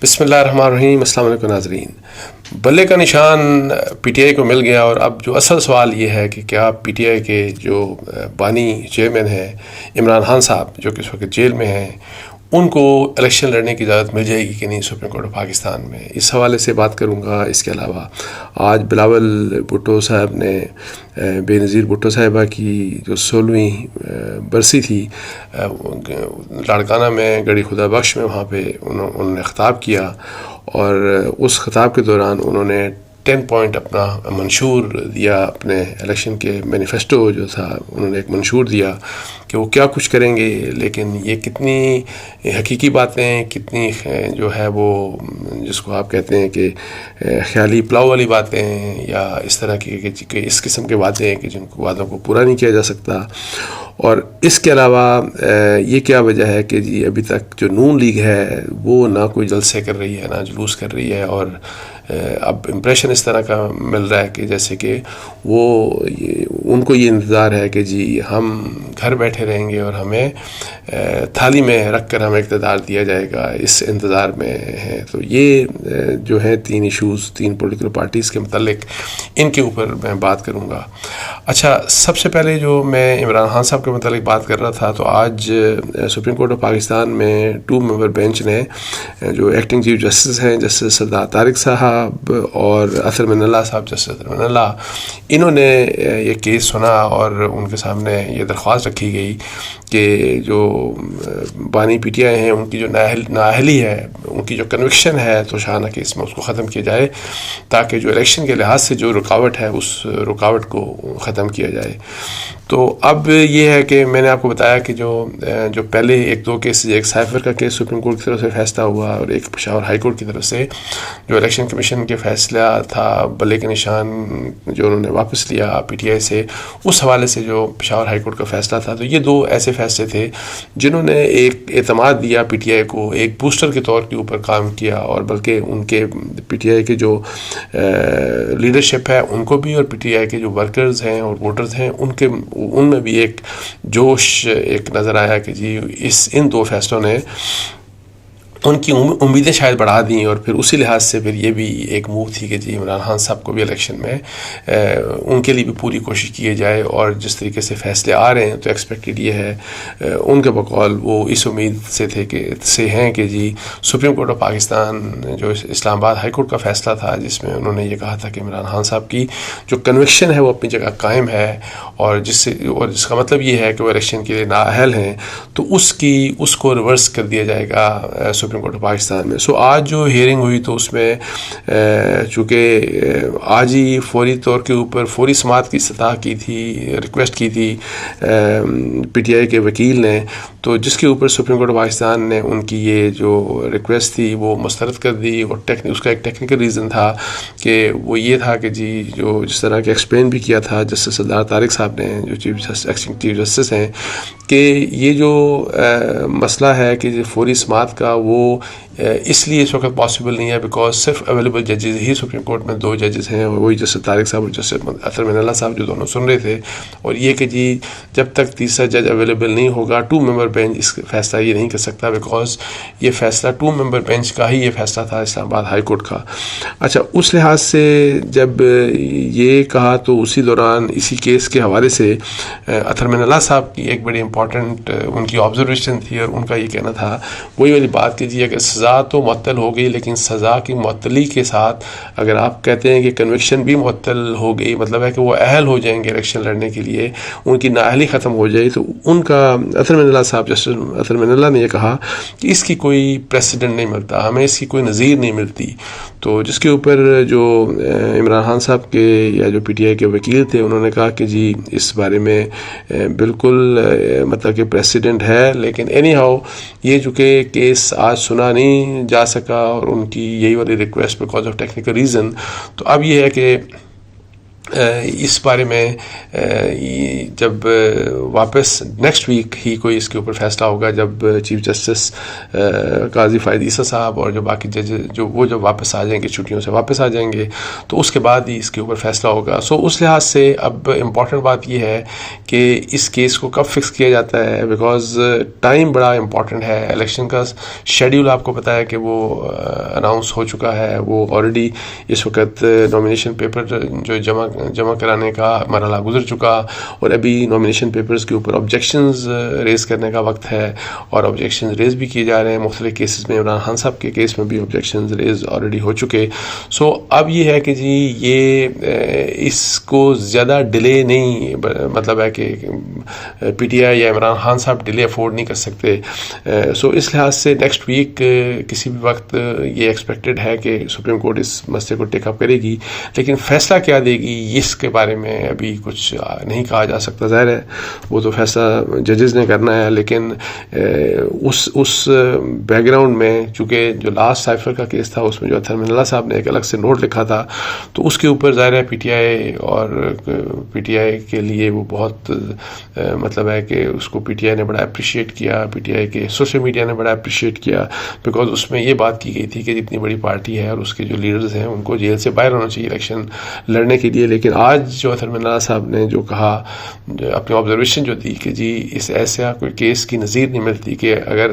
بسم اللہ الرحمن الرحیم. السلام علیکم ناظرین. بلے کا نشان پی ٹی آئی کو مل گیا، اور اب جو اصل سوال یہ ہے کہ کیا پی ٹی آئی کے جو بانی چیئرمین ہیں عمران خان صاحب، جو کہ اس وقت جیل میں ہیں، ان کو الیکشن لڑنے کی اجازت مل جائے گی کہ نہیں سپریم کورٹ آف پاکستان میں. اس حوالے سے بات کروں گا. اس کے علاوہ آج بلاول بھٹو صاحب نے بے نظیر بھٹو صاحبہ کی جو 16ویں برسی تھی لاڑکانہ میں گڑھی خدا بخش میں، وہاں پہ انہوں نے خطاب کیا، اور اس خطاب کے دوران انہوں نے 10 پوائنٹ اپنا منشور دیا. اپنے الیکشن کے مینیفیسٹو جو تھا انہوں نے ایک منشور دیا کہ وہ کیا کچھ کریں گے، لیکن یہ کتنی حقیقی باتیں، کتنی جو ہے وہ جس کو آپ کہتے ہیں کہ خیالی پلاؤ والی باتیں، یا اس طرح کی کہ اس قسم کے باتیں ہیں کہ جن کو وعدوں کو پورا نہیں کیا جا سکتا. اور اس کے علاوہ یہ کیا وجہ ہے کہ جی ابھی تک جو نون لیگ ہے وہ نہ کوئی جلسے کر رہی ہے، نہ جلوس کر رہی ہے، اور اب امپریشن اس طرح کا مل رہا ہے کہ جیسے کہ ان کو یہ انتظار ہے کہ جی ہم گھر بیٹھے رہیں گے اور ہمیں تھالی میں رکھ کر ہمیں اقتدار دیا جائے گا، اس انتظار میں ہے. تو یہ جو ہے 3 ایشوز 3 پولیٹیکل پارٹیز کے متعلق، ان کے اوپر میں بات کروں گا. اچھا، سب سے پہلے جو میں عمران خان صاحب کے متعلق بات کر رہا تھا، تو آج سپریم کورٹ آف پاکستان میں 2 ممبر بینچ نے جو ایکٹنگ چیف جسٹس ہیں، جسٹس سردار طارق صاحب اور اطہر من اللہ صاحب، جسٹس اطہر من اللہ، انہوں نے یہ کیس سنا، اور ان کے سامنے یہ درخواست رکھی گئی کہ جو بانی پی ٹی آئی ہیں ان کی جو نااہلی ہے، ان کی جو کنوکشن ہے تو شاہانہ کیس میں اس کو ختم کیا جائے، تاکہ جو الیکشن کے لحاظ سے جو رکاوٹ ہے اس رکاوٹ کو ختم کیا جائے. تو اب یہ ہے کہ میں نے آپ کو بتایا کہ جو پہلے 1-2 کیسز، ایک سائفر کا کیس سپریم کورٹ کی طرف سے فیصلہ ہوا، اور ایک پشاور ہائی کورٹ کی طرف سے جو الیکشن کمیشن کے فیصلہ تھا بلے کے نشان جو انہوں نے واپس لیا پی ٹی آئی سے، اس حوالے سے جو پشاور ہائی کورٹ کا فیصلہ تھا. تو یہ 2 ایسے فیصلے تھے جنہوں نے ایک اعتماد دیا پی ٹی آئی کو، ایک بوسٹر کے طور کے اوپر کام کیا، اور بلکہ ان کے پی ٹی آئی کے جو لیڈرشپ ہے ان کو بھی، اور پی ٹی آئی کے جو ورکرز ہیں اور ووٹرز ہیں ان میں بھی ایک جوش ایک نظر آیا کہ جی ان 2 فیصلوں نے ان کی امیدیں شاید بڑھا دیں. اور پھر اسی لحاظ سے پھر یہ بھی ایک موو تھی کہ جی عمران خان صاحب کو بھی الیکشن میں ان کے لیے بھی پوری کوشش کی جائے، اور جس طریقے سے فیصلے آ رہے ہیں تو ایکسپیکٹڈ یہ ہے ان کے بقول وہ اس امید سے ہیں کہ جی سپریم کورٹ آف پاکستان جو اسلام آباد ہائی کورٹ کا فیصلہ تھا، جس میں انہوں نے یہ کہا تھا کہ عمران خان صاحب کی جو کنوکشن ہے وہ اپنی جگہ قائم ہے، اور جس کا مطلب یہ ہے کہ وہ الیکشن کے لیے نااہل ہیں، تو اس کو ریورس کر دیا جائے گا سپریم کورٹ آف پاکستان میں. آج جو ہیئرنگ ہوئی تو اس میں چونکہ آج ہی فوری طور کے اوپر فوری سماعت کی استدعا کی تھی، ریکویسٹ کی تھی پی ٹی آئی کے وکیل نے، تو جس کے اوپر سپریم کورٹ آف پاکستان نے ان کی یہ جو ریکویسٹ تھی وہ مسترد کر دی. اور اس کا ایک ٹیکنیکل ریزن تھا کہ وہ یہ تھا کہ جی جو جس طرح کہ ایکسپلین بھی کیا تھا جسٹس سردار طارق صاحب نے، جو چیف جسٹس ہیں، کہ یہ جو مسئلہ ہے کہ فوری سماعت کا وہ اس لیے اس وقت پاسبل نہیں ہے بیکاز صرف اویلیبل ججز ہی سپریم کورٹ میں 2 ججز ہیں، اور وہی جسٹس طارق صاحب اور جسٹس اطہر من اللہ صاحب جو دونوں سن رہے تھے. اور یہ کہ جی جب تک تیسرا جج اویلیبل نہیں ہوگا 2 ممبر بینچ اس فیصلہ یہ نہیں کر سکتا، بیکاز یہ فیصلہ 2 ممبر بینچ کا ہی یہ فیصلہ تھا اسلام آباد ہائی کورٹ کا. اچھا، اس لحاظ سے جب یہ کہا تو اسی دوران اسی کیس کے حوالے سے اطہر من اللہ صاحب کی ایک بڑی امپورٹنٹ ان کی آبزرویشن تھی، اور ان کا یہ کہنا تھا وہی والی بات کہ جی اگر سزا تو معطل ہو گئی، لیکن سزا کی معطلی کے ساتھ اگر آپ کہتے ہیں کہ کنوکشن بھی معطل ہو گئی، مطلب ہے کہ وہ اہل ہو جائیں گے الیکشن لڑنے کے لیے، ان کی نااہلی ختم ہو جائے، تو ان کا اطہر من اللہ صاحب جسٹس اطہر من اللہ نے یہ کہا کہ اس کی کوئی پریسیڈنٹ نہیں ملتا، ہمیں اس کی کوئی نظیر نہیں ملتی. تو جس کے اوپر جو عمران خان صاحب کے یا جو پی ٹی آئی کے وکیل تھے انہوں نے کہا کہ جی اس بارے میں بالکل مطلب کہ پریسیڈنٹ ہے، لیکن اینی ہاؤ یہ جو کہ کیس آج سنا نہیں جا سکا، اور ان کی یہی والی request because of technical reason. تو اب یہ ہے کہ اس بارے میں جب واپس نیکسٹ ویک ہی کوئی اس کے اوپر فیصلہ ہوگا، جب چیف جسٹس قاضی فائد عیسیٰ صاحب اور جو باقی ججز جو واپس آ جائیں گے، چھٹیوں سے واپس آ جائیں گے، تو اس کے بعد ہی اس کے اوپر فیصلہ ہوگا. اس لحاظ سے اب امپورٹنٹ بات یہ ہے کہ اس کیس کو کب فکس کیا جاتا ہے، بیکاز ٹائم بڑا امپورٹنٹ ہے. الیکشن کا شیڈیول آپ کو پتہ ہے کہ وہ اناؤنس ہو چکا ہے، وہ آلریڈی اس وقت نامینیشن پیپر جو جمع کرانے کا مرحلہ گزر چکا، اور ابھی نامینیشن پیپرز کے اوپر آبجیکشنز ریز کرنے کا وقت ہے، اور آبجیکشنز ریز بھی کیے جا رہے ہیں مختلف کیسز میں. عمران خان صاحب کے کیس میں بھی آبجیکشنز ریز آلریڈی ہو چکے. اب یہ ہے کہ جی یہ اس کو زیادہ ڈیلے نہیں، مطلب ہے کہ پی ٹی آئی یا عمران خان صاحب ڈیلے افورڈ نہیں کر سکتے. اس لحاظ سے نیکسٹ ویک کسی بھی وقت یہ ایکسپیکٹڈ ہے کہ سپریم کورٹ اس مسئلے کو ٹیک اپ کرے گی، لیکن فیصلہ کیا دے گی اس کے بارے میں ابھی کچھ نہیں کہا جا سکتا. ظاہر ہے وہ تو فیصلہ ججز نے کرنا ہے، لیکن اس بیک گراؤنڈ میں چونکہ جو لاسٹ سائفر کا کیس تھا اس میں جو اطہر من اللہ صاحب نے ایک الگ سے نوٹ لکھا تھا، تو اس کے اوپر ظاہر ہے پی ٹی آئی کے لیے وہ بہت مطلب ہے کہ اس کو پی ٹی آئی نے بڑا اپریشیٹ کیا، پی ٹی آئی کے سوشل میڈیا نے بڑا اپریشیٹ کیا، بیکاز اس میں یہ بات کی گئی تھی کہ جتنی بڑی پارٹی ہے اور اس کے جو لیڈرز ہیں ان کو جیل سے باہر ہونا چاہیے الیکشن لڑنے کے لیے. لیکن آج جو اطہر من اللہ صاحب نے جو کہا، اپنی آبزرویشن جو دی کہ جی اس ایسا کوئی کیس کی نظیر نہیں ملتی کہ اگر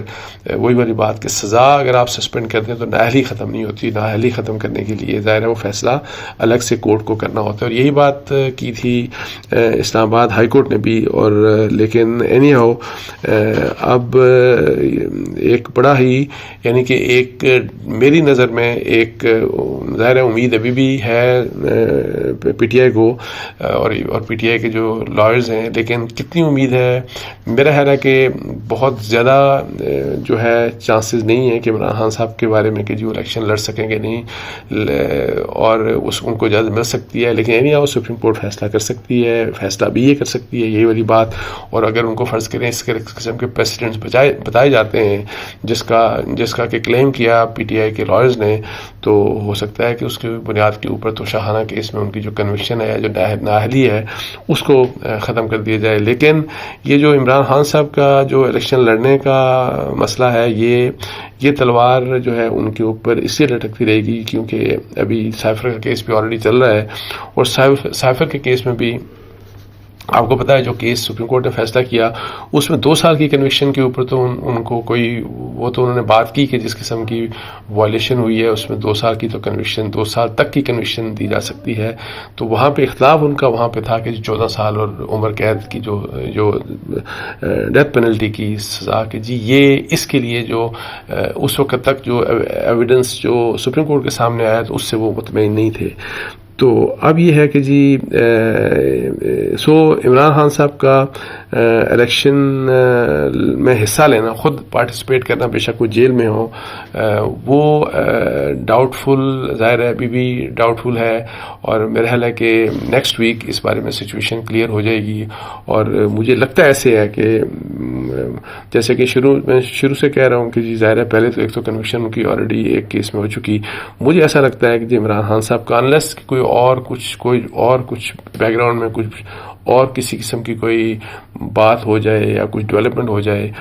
وہی والی بات کہ سزا اگر آپ سسپینڈ کر دیں تو نااہلی ختم نہیں ہوتی. نااہلی ختم کرنے کے لیے ظاہر ہے وہ فیصلہ الگ سے کورٹ کو کرنا ہوتا ہے، اور یہی بات کی تھی اسلام آباد ہائی کورٹ نے بھی. اور لیکن اینی ہاؤ اب ایک بڑا ہی یعنی کہ ایک میری نظر میں ایک ظاہر ہے امید ابھی بھی ہے پی ٹی آئی کو اور پی ٹی آئی کے جو لائرز ہیں، لیکن کتنی امید ہے؟ میرا خیال ہے کہ بہت زیادہ جو ہے چانسز نہیں ہیں کہ عمران خان صاحب کے بارے میں کہ جو الیکشن لڑ سکیں گے نہیں، اور ان کو اجازت مل سکتی ہے. لیکن اینی ہاؤ سپریم کورٹ فیصلہ کر سکتی ہے، فیصلہ بھی یہ کر سکتی ہے یہی والی بات. اور اگر ان کو فرض کریں اس قسم کے پریسیڈنٹس بتائے جاتے ہیں جس کا کہ کلیم کیا پی ٹی آئی کے لائرز نے، تو ہو سکتا ہے کہ اس کی بنیاد کے اوپر تو شاہانہ کیس میں ان کی جو کنوکشن ہے، جو نااہلی ہے، اس کو ختم کر دیا جائے. لیکن یہ جو عمران خان صاحب کا جو الیکشن لڑنے کا مسئلہ ہے، یہ تلوار جو ہے ان کے اوپر اس لیے لٹکتی رہے گی کیونکہ ابھی سائفر کا کیس بھی آلریڈی چل رہا ہے، اور سائفر کے کیس میں بھی آپ کو پتا ہے جو کیس سپریم کورٹ نے فیصلہ کیا اس میں 2 سال کی کنوکشن کے اوپر تو ان کو کوئی وہ تو انہوں نے بات کی کہ جس قسم کی وائلیشن ہوئی ہے اس میں 2 سال کی تو کنوکشن 2 سال تک کی کنوکشن دی جا سکتی ہے. تو وہاں پہ اختلاف ان کا وہاں پہ تھا کہ 14 سال اور عمر قید کی جو ڈیتھ پینلٹی کی سزا کہ جی یہ اس کے لیے جو اس وقت تک جو ایویڈنس جو سپریم کورٹ کے سامنے آیا تو اس سے وہ مطمئن نہیں تھے. تو اب یہ ہے کہ جی عمران خان صاحب کا الیکشن میں حصہ لینا، خود پارٹیسپیٹ کرنا، بے شک وہ جیل میں ہو، وہ ڈاؤٹ فل ظاہر ہے ابھی بھی ڈاؤٹ فل ہے. اور میرا خیال ہے کہ نیکسٹ ویک اس بارے میں سچویشن کلیئر ہو جائے گی. اور مجھے لگتا ہے ایسے ہے کہ جیسے کہ میں شروع سے کہہ رہا ہوں کہ جی ظاہر ہے پہلے تو ایک تو کنوکشن ان کی آلریڈی ایک کیس میں ہو چکی. مجھے ایسا لگتا ہے کہ جی عمران خان صاحب کا انلیس کوئی اور کچھ بیک گراؤنڈ میں کچھ اور کسی قسم کی کوئی بات ہو جائے یا کچھ ڈیولپمنٹ ہو جائے،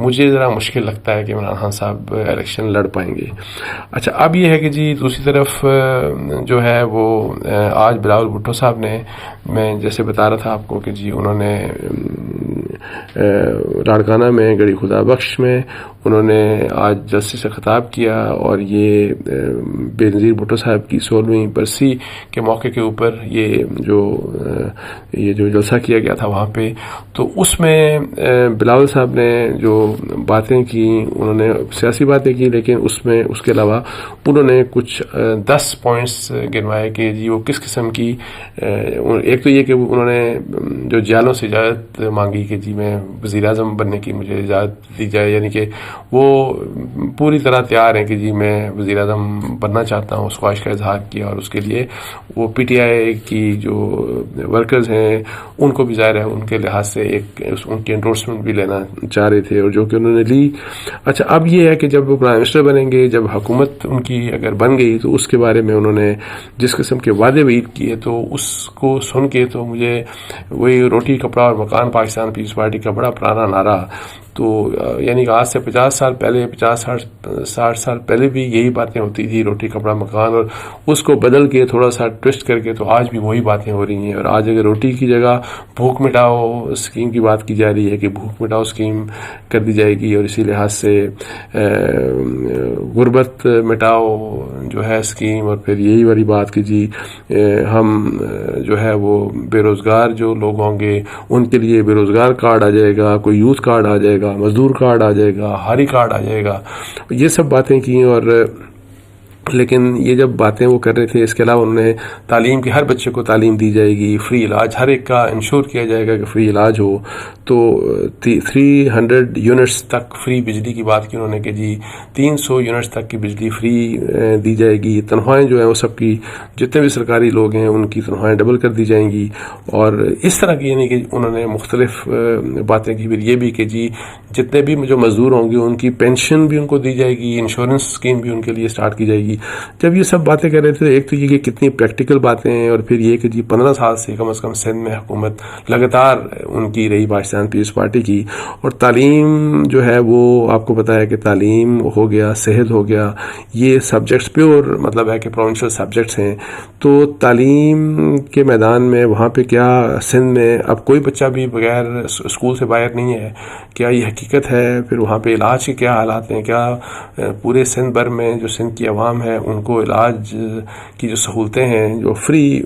مجھے ذرا مشکل لگتا ہے کہ عمران خان صاحب الیکشن لڑ پائیں گے. اچھا اب یہ ہے کہ جی دوسری طرف جو ہے وہ آج بلاول بھٹو صاحب نے، میں جیسے بتا رہا تھا آپ کو کہ جی انہوں نے لاڑکانہ میں گڑھی خدا بخش میں انہوں نے آج جسٹس سے خطاب کیا، اور یہ بے نظیر بھٹو صاحب کی 16ویں برسی کے موقع کے اوپر یہ جو جلسہ کیا گیا تھا وہاں پہ، تو اس میں بلاول صاحب نے جو باتیں کی انہوں نے سیاسی باتیں کی، لیکن اس کے علاوہ انہوں نے کچھ 10 پوائنٹس گنوائے کہ جی وہ کس قسم کی، ایک تو یہ کہ انہوں نے جو جیالوں سے اجازت مانگی کہ جی میں وزیر اعظم بننے کی مجھے اجازت دی جائے، یعنی کہ وہ پوری طرح تیار ہیں کہ جی میں وزیر اعظم بننا چاہتا ہوں، اس خواہش کا اظہار کیا، اور اس کے لیے وہ پی ٹی آئی کی جو ورکرز ہیں ان کو بھی ظاہر ہے ان کے لحاظ سے ایک ان کی انڈورسمنٹ بھی لینا چاہ رہے تھے، اور جو کہ انہوں نے لی۔ اچھا اب یہ ہے کہ جب وہ پرائم منسٹر بنیں گے، جب حکومت ان کی اگر بن گئی تو اس کے بارے میں انہوں نے جس قسم کے وعدے وعید کیے، تو اس کو سن کے تو مجھے وہی روٹی کپڑا اور مکان پاکستان پیپلز پارٹی کا بڑا پرانا نعرہ، تو یعنی کہ آج سے 50 سال پہلے 50-60 سال پہلے بھی یہی باتیں ہوتی تھی، روٹی کپڑا مکان، اور اس کو بدل کے تھوڑا سا ٹوسٹ کر کے تو آج بھی وہی باتیں ہو رہی ہیں۔ اور آج اگر روٹی کی جگہ بھوک مٹاؤ اسکیم کی بات کی جا رہی ہے کہ بھوک مٹاؤ اسکیم کر دی جائے گی، اور اسی لحاظ سے غربت مٹاؤ جو ہے اسکیم، اور پھر یہی والی بات کہ جی ہم جو ہے وہ بے روزگار جو لوگ ہوں گے ان کے لیے بے روزگار کارڈ آ جائے گا، کوئی یوتھ کارڈ آ جائے گا، مزدور کارڈ آ جائے گا، ہاری کارڈ آ جائے گا، یہ سب باتیں کی۔ اور لیکن یہ جب باتیں وہ کر رہے تھے، اس کے علاوہ انہوں نے تعلیم کی، ہر بچے کو تعلیم دی جائے گی، فری علاج ہر ایک کا انشور کیا جائے گا کہ فری علاج ہو، تو 300 یونٹس تک فری بجلی کی بات کی انہوں نے کہ جی 300 یونٹس تک کی بجلی فری دی جائے گی، تنخواہیں جو ہیں وہ سب کی جتنے بھی سرکاری لوگ ہیں ان کی تنخواہیں ڈبل کر دی جائیں گی، اور اس طرح کی یعنی کہ انہوں نے مختلف باتیں کی۔ پھر یہ بھی کہ جی جتنے بھی جو مزدور ہوں گے ان کی پینشن بھی ان کو دی جائے گی، انشورنس اسکیم بھی ان کے لیے اسٹارٹ کی جائے گی۔ جب یہ سب باتیں کر رہے تھے، ایک تو یہ کہ کتنی پریکٹیکل باتیں ہیں، اور پھر یہ کہ جی 15 سال سے کم از کم سندھ میں حکومت لگاتار ان کی رہی پاکستان پیپلز پارٹی کی، اور تعلیم جو ہے وہ آپ کو پتا ہے کہ تعلیم ہو گیا، صحت ہو گیا، یہ سبجیکٹس پیور مطلب ہے کہ پروونشل سبجیکٹس ہیں، تو تعلیم کے میدان میں وہاں پہ کیا سندھ میں اب کوئی بچہ بھی بغیر اسکول سے باہر نہیں ہے، کیا یہ حقیقت ہے؟ پھر وہاں پہ علاج کے کیا حالات ہیں؟ کیا پورے سندھ بھر میں جو سندھ کی عوام ہے ان کو علاج کی جو سہولتیں ہیں، جو فری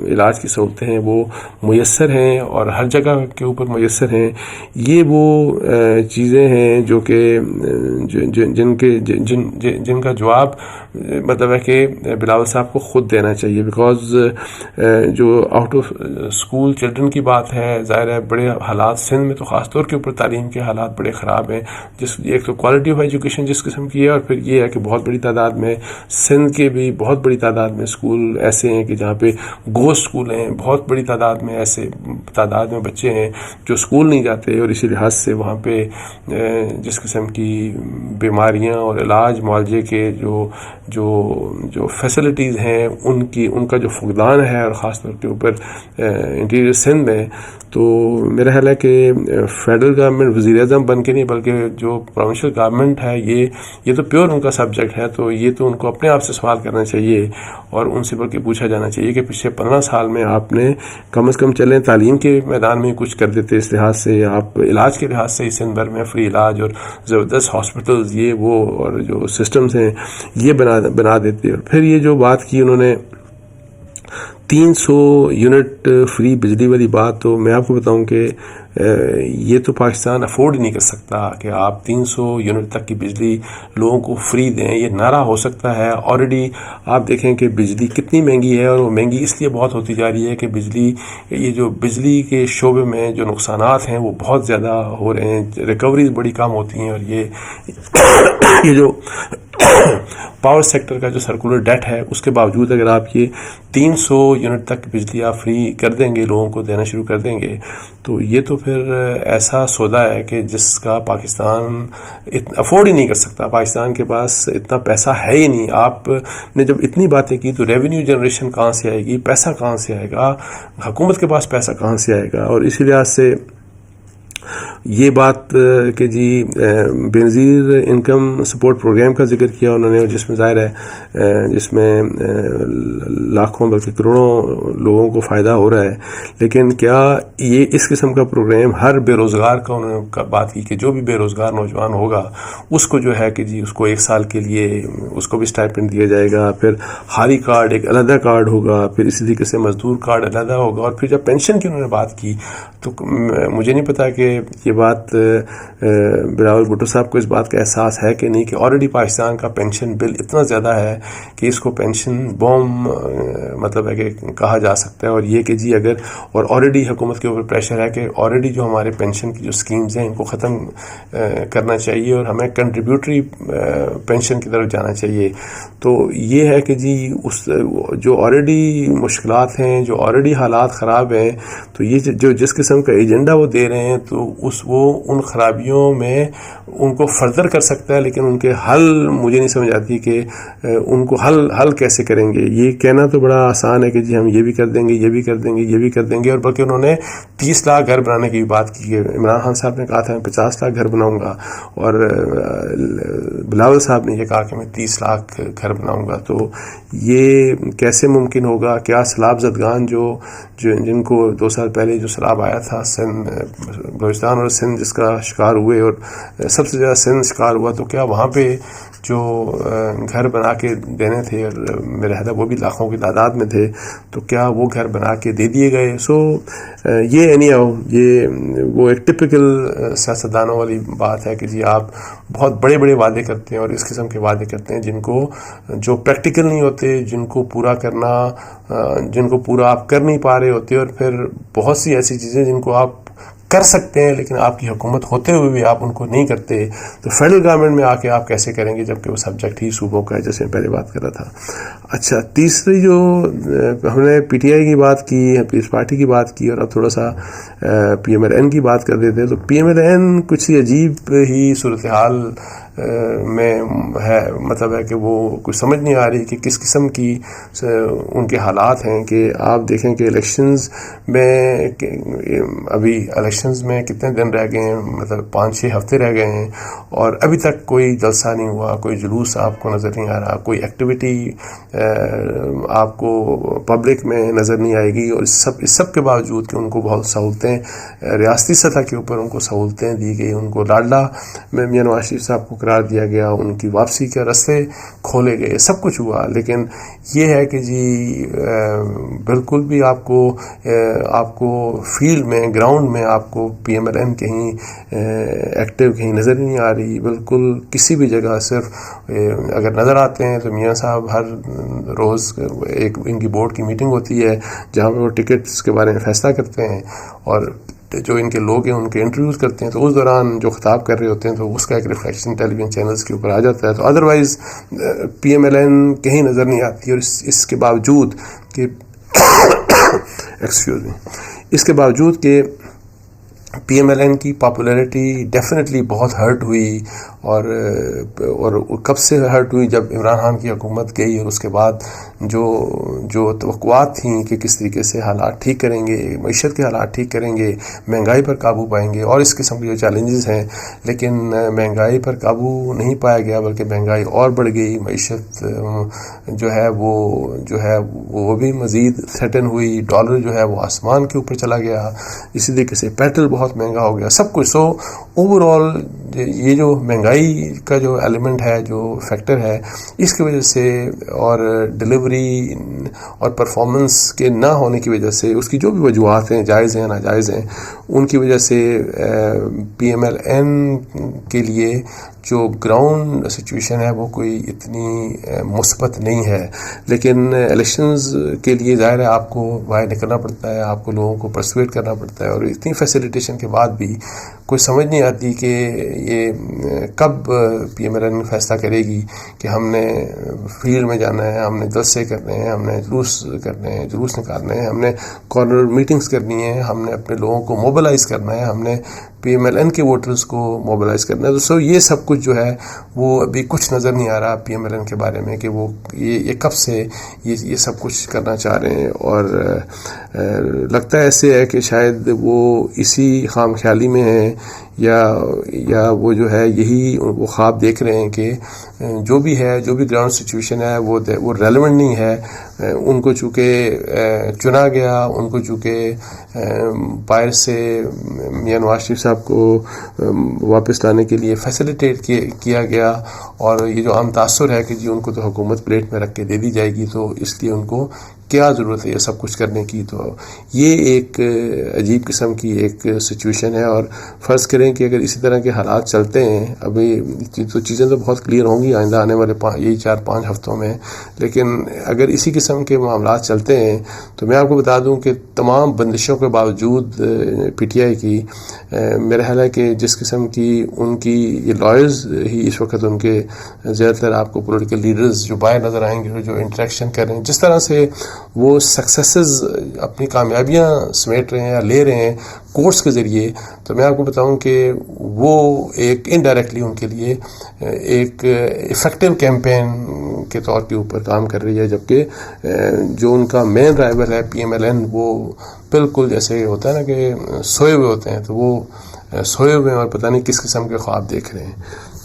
علاج کی سہولتیں ہیں وہ میسر ہیں اور ہر جگہ کے اوپر میسر ہیں؟ یہ وہ چیزیں ہیں جو کہ جن کا جواب مطلب ہے کہ بلاول صاحب کو خود دینا چاہیے، بیکاز جو آؤٹ آف اسکول چلڈرن کی بات ہے، ظاہر ہے بڑے حالات سندھ میں تو خاص طور کے اوپر تعلیم کے حالات بڑے خراب ہیں، ایک تو کوالٹی آف ایجوکیشن جس قسم کی ہے، اور پھر یہ ہے کہ بہت بڑی تعداد میں سندھ کے بھی بہت بڑی تعداد میں اسکول ایسے ہیں کہ جہاں پہ گوشت اسکول ہیں، بہت بڑی تعداد میں ایسے تعداد میں بچے ہیں جو اسکول نہیں جاتے، اور اسی لحاظ سے وہاں پہ جس قسم کی بیماریاں اور علاج معالجے کے جو فیسلٹیز ہیں ان کا جو فقدان ہے، اور خاص طور کے اوپر انٹیریئر سندھ میں، تو میرا خیال ہے کہ فیڈرل گورنمنٹ وزیر اعظم بن کے نہیں بلکہ جو پروونشل گورنمنٹ ہے یہ تو پیور ان کا سبجیکٹ ہے، تو یہ تو ان کو اپنے آپ سے سوال کرنا چاہیے، اور ان سے بلکہ پوچھا جانا چاہیے کہ پچھلے 15 سال میں آپ نے کم از کم چلیں تعلیم کے میدان میں کچھ کر دیتے، اس لحاظ سے آپ علاج کے لحاظ سے سندھ بھر میں فری علاج اور زبردست ہاسپٹلز یہ وہ اور جو سسٹمز ہیں یہ بنا دیتے۔ اور پھر یہ جو بات کی انہوں نے 300 یونٹ فری بجلی والی بات، تو میں آپ کو بتاؤں کہ یہ تو پاکستان افورڈ نہیں کر سکتا کہ آپ 300 یونٹ تک کی بجلی لوگوں کو فری دیں۔ یہ نعرہ ہو سکتا ہے، آلریڈی آپ دیکھیں کہ بجلی کتنی مہنگی ہے، اور وہ مہنگی اس لیے بہت ہوتی جا رہی ہے کہ یہ جو بجلی کے شعبے میں جو نقصانات ہیں وہ بہت زیادہ ہو رہے ہیں، ریکوریز بڑی کم ہوتی ہیں، اور یہ جو پاور سیکٹر کا جو سرکولر ڈیٹ ہے اس کے باوجود اگر آپ یہ 300 یونٹ تک بجلی آپ فری کر دیں گے، لوگوں کو دینا شروع کر دیں گے، تو یہ تو پھر ایسا سودا ہے کہ جس کا پاکستان افورڈ ہی نہیں کر سکتا۔ پاکستان کے پاس اتنا پیسہ ہے ہی نہیں۔ آپ نے جب اتنی باتیں کی تو ریونیو جنریشن کہاں سے آئے گی؟ پیسہ کہاں سے آئے گا؟ حکومت کے پاس پیسہ کہاں سے آئے گا؟ اور اسی لحاظ سے یہ بات کہ جی بے نظیر انکم سپورٹ پروگرام کا ذکر کیا انہوں نے، جس میں ظاہر ہے جس میں لاکھوں بلکہ کروڑوں لوگوں کو فائدہ ہو رہا ہے، لیکن کیا یہ اس قسم کا پروگرام ہر بے روزگار کا انہوں نے بات کی کہ جو بھی بے روزگار نوجوان ہوگا اس کو جو ہے کہ جی اس کو 1 سال کے لیے اس کو بھی اسٹائپنڈ دیا جائے گا، پھر ہاری کارڈ ایک علیحدہ کارڈ ہوگا، پھر اسی طریقے سے مزدور کارڈ علیحدہ ہوگا، اور پھر جب پینشن کی انہوں نے بات کی تو مجھے نہیں پتا کہ یہ بات بلاول بھٹو صاحب کو اس بات کا احساس ہے کہ نہیں کہ آلریڈی پاکستان کا پینشن بل اتنا زیادہ ہے کہ اس کو پینشن بوم مطلب ہے کہ کہا جا سکتا ہے. اور یہ کہ جی اگر اور آلریڈی حکومت کے اوپر پریشر ہے کہ آلریڈی جو ہمارے پینشن کی جو اسکیمز ہیں ان کو ختم کرنا چاہیے اور ہمیں کنٹریبیوٹری پینشن کی طرف جانا چاہیے. تو یہ ہے کہ جی اس جو آلریڈی مشکلات ہیں, جو آلریڈی حالات خراب ہیں, تو یہ جو جس قسم کا ایجنڈا وہ دے رہے ہیں تو وہ ان خرابیوں میں ان کو فردر کر سکتا ہے, لیکن ان کے حل مجھے نہیں سمجھ آتی کہ ان کو حل کیسے کریں گے. یہ کہنا تو بڑا آسان ہے کہ جی ہم یہ بھی کر دیں گے, یہ بھی کر دیں گے, یہ بھی کر دیں گے, اور بلکہ انہوں نے 30 لاکھ گھر بنانے کی بات کی ہے. عمران خان صاحب نے کہا تھا میں 50 لاکھ گھر بناؤں گا, اور بلاول صاحب نے یہ کہا کہ میں 30 لاکھ گھر بناؤں گا. تو یہ کیسے ممکن ہوگا؟ کیا سیلاب زدگان جن کو 2 سال پہلے جو سیلاب آیا تھا سندھ, بلوچستان اور سندھ جس کا شکار ہوئے, اور سب سے زیادہ سندھ شکار ہوا, تو کیا وہاں پہ جو گھر بنا کے دینے تھے, اور میرے خیال وہ بھی لاکھوں کی تعداد میں تھے, تو کیا وہ گھر بنا کے دے دیے گئے؟ سو یہ یہ وہ ایک ٹپکل سیاستدانوں والی بات ہے کہ جی آپ بہت بڑے بڑے وعدے کرتے ہیں اور اس قسم کے وعدے کرتے ہیں جو پریکٹیکل نہیں ہوتے, جن کو پورا آپ کر نہیں پا رہے ہوتے, اور پھر بہت سی ایسی چیزیں جن کو آپ کر سکتے ہیں لیکن آپ کی حکومت ہوتے ہوئے بھی آپ ان کو نہیں کرتے. تو فیڈرل گورنمنٹ میں آ کے آپ کیسے کریں گے جبکہ وہ سبجیکٹ ہی صوبوں کا ہے, جیسے میں پہلے بات کر رہا تھا. اچھا, تیسری جو ہم نے پی ٹی آئی کی بات کی, پیپلز پارٹی کی بات کی, اور اب تھوڑا سا پی ایم ایل این کی بات کر دیتے ہیں. تو پی ایم ایل این کچھ عجیب ہی صورتحال میں ہے, مطلب ہے کہ وہ کچھ سمجھ نہیں آ رہی کہ کس قسم کی ان کے حالات ہیں. کہ آپ دیکھیں کہ الیکشنز میں ابھی الیکشنز میں کتنے دن رہ گئے ہیں, مطلب 5-6 ہفتے رہ گئے ہیں, اور ابھی تک کوئی جلسہ نہیں ہوا, کوئی جلوس آپ کو نظر نہیں آ رہا, کوئی ایکٹیویٹی آپ کو پبلک میں نظر نہیں آئے گی. اور اس سب کے باوجود کہ ان کو بہت سہولتیں ریاستی سطح کے اوپر ان کو سہولتیں دی گئی, ان کو لاڈلا میں میاں نواز شریف صاحب کو قرار دیا گیا, ان کی واپسی کے راستے کھولے گئے, سب کچھ ہوا. لیکن یہ ہے کہ جی بالکل بھی آپ کو فیلڈ میں, گراؤنڈ میں آپ کو پی ایم ایل این کہیں ایکٹیو کہیں نظر نہیں آ رہی. بالکل کسی بھی جگہ صرف اگر نظر آتے ہیں تو میاں صاحب ہر روز ایک ان کی بورڈ کی میٹنگ ہوتی ہے جہاں پہ وہ ٹکٹس کے بارے میں فیصلہ کرتے ہیں, اور جو ان کے لوگ ہیں ان کے انٹرویوز کرتے ہیں. تو اس دوران جو خطاب کر رہے ہوتے ہیں تو اس کا ایک ریفلیکشن ٹیلی ویژن چینلز کے اوپر آ جاتا ہے. تو otherwise P M L N کہیں نظر نہیں آتی. اور اس کے باوجود کہ اس کے باوجود کہ پی ایم ایل این کی پاپولیرٹی ڈیفینیٹلی بہت ہرٹ ہوئی, اور کب سے ہرٹ ہوئی, جب عمران خان کی حکومت گئی, اور اس کے بعد جو توقعات تھیں کہ کس طریقے سے حالات ٹھیک کریں گے, معیشت کے حالات ٹھیک کریں گے, مہنگائی پر قابو پائیں گے, اور اس قسم کے جو چیلنجز ہیں. لیکن مہنگائی پر قابو نہیں پایا گیا, بلکہ مہنگائی اور بڑھ گئی. معیشت وہ بھی مزید تھریٹن ہوئی. ڈالر جو ہے وہ آسمان کے اوپر چلا گیا. اسی طریقے سے پیٹرول بہت مہنگا ہو گیا, سب کچھ. سو اوور آل یہ جو مہنگائی کا جو ایلیمنٹ ہے, جو فیکٹر ہے, اس کی وجہ سے, اور ڈلیوری اور پرفارمنس کے نہ ہونے کی وجہ سے, اس کی جو بھی وجوہات ہیں, جائز ہیں ناجائز ہیں, ان کی وجہ سے پی ایم ایل این کے لیے جو گراؤنڈ سچویشن ہے وہ کوئی اتنی مثبت نہیں ہے. لیکن الیکشنز کے لیے ظاہر ہے آپ کو باہر نکلنا پڑتا ہے, آپ کو لوگوں کو پرسویٹ کرنا پڑتا ہے, اور اتنی فیسیلیٹیشن کے بعد بھی کوئی سمجھ نہیں آتی کہ یہ کب پی ایم ایل این فیصلہ کرے گی کہ ہم نے فیلڈ میں جانا ہے, ہم نے جلسے کرنے ہیں, ہم نے جلوس نکالنے ہیں, ہم نے کارنر میٹنگز کرنی ہے, ہم نے اپنے لوگوں کو موبلائز کرنا ہے, ہم نے پی ایم ایل این کے ووٹرز کو موبلائز کرنا ہے. تو یہ سب کچھ جو ہے وہ ابھی کچھ نظر نہیں آ رہا پی ایم ایل این کے بارے میں کہ وہ یہ کب سے یہ سب کچھ کرنا چاہ رہے ہیں. اور لگتا ہے ایسے ہے کہ شاید وہ اسی خام خیالی میں ہیں, یا وہ جو ہے یہی وہ خواب دیکھ رہے ہیں کہ جو بھی گراؤنڈ سچویشن ہے وہ ریلیونٹ نہیں ہے. ان کو چونکہ چنا گیا, ان کو چونکہ باہر سے میاں نواز شریف صاحب کو واپس لانے کے لیے فیسیلیٹیٹ کیا گیا, اور یہ جو عام تاثر ہے کہ جی ان کو تو حکومت پلیٹ میں رکھ کے دے دی جائے گی, تو اس لیے ان کو کیا ضرورت ہے یہ سب کچھ کرنے کی. تو یہ ایک عجیب قسم کی ایک سچویشن ہے. اور فرض کریں کہ اگر اسی طرح کے حالات چلتے ہیں, ابھی تو چیزیں تو بہت کلیئر ہوں گی آئندہ آنے والے یہی 4-5 ہفتوں میں, لیکن اگر اسی قسم کے معاملات چلتے ہیں تو میں آپ کو بتا دوں کہ تمام بندشوں کے باوجود پی ٹی آئی کی میرا خیال ہے کہ جس قسم کی ان کی یہ لائرز ہی اس وقت ان کے زیادہ تر آپ کو پولیٹیکل لیڈرز جو باہر نظر آئیں گے, جو انٹریکشن کر رہے ہیں, جس طرح سے وہ سکسیسز اپنی کامیابیاں سمیٹ رہے ہیں یا لے رہے ہیں کورس کے ذریعے, تو میں آپ کو بتاؤں کہ وہ ایک انڈائریکٹلی ان کے لیے ایک افیکٹو کیمپین کے طور کے اوپر کام کر رہی ہے. جبکہ جو ان کا مین رائیول ہے پی ایم ایل این, وہ بالکل جیسے ہوتا ہے نا کہ سوئے ہوئے ہوتے ہیں, تو وہ سوئے ہوئے ہیں اور پتہ نہیں کس قسم کے خواب دیکھ رہے ہیں.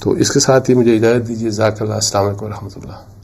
تو اس کے ساتھ ہی مجھے اجازت دیجیے. جزاک اللہ. السلام علیکم و رحمۃ اللہ.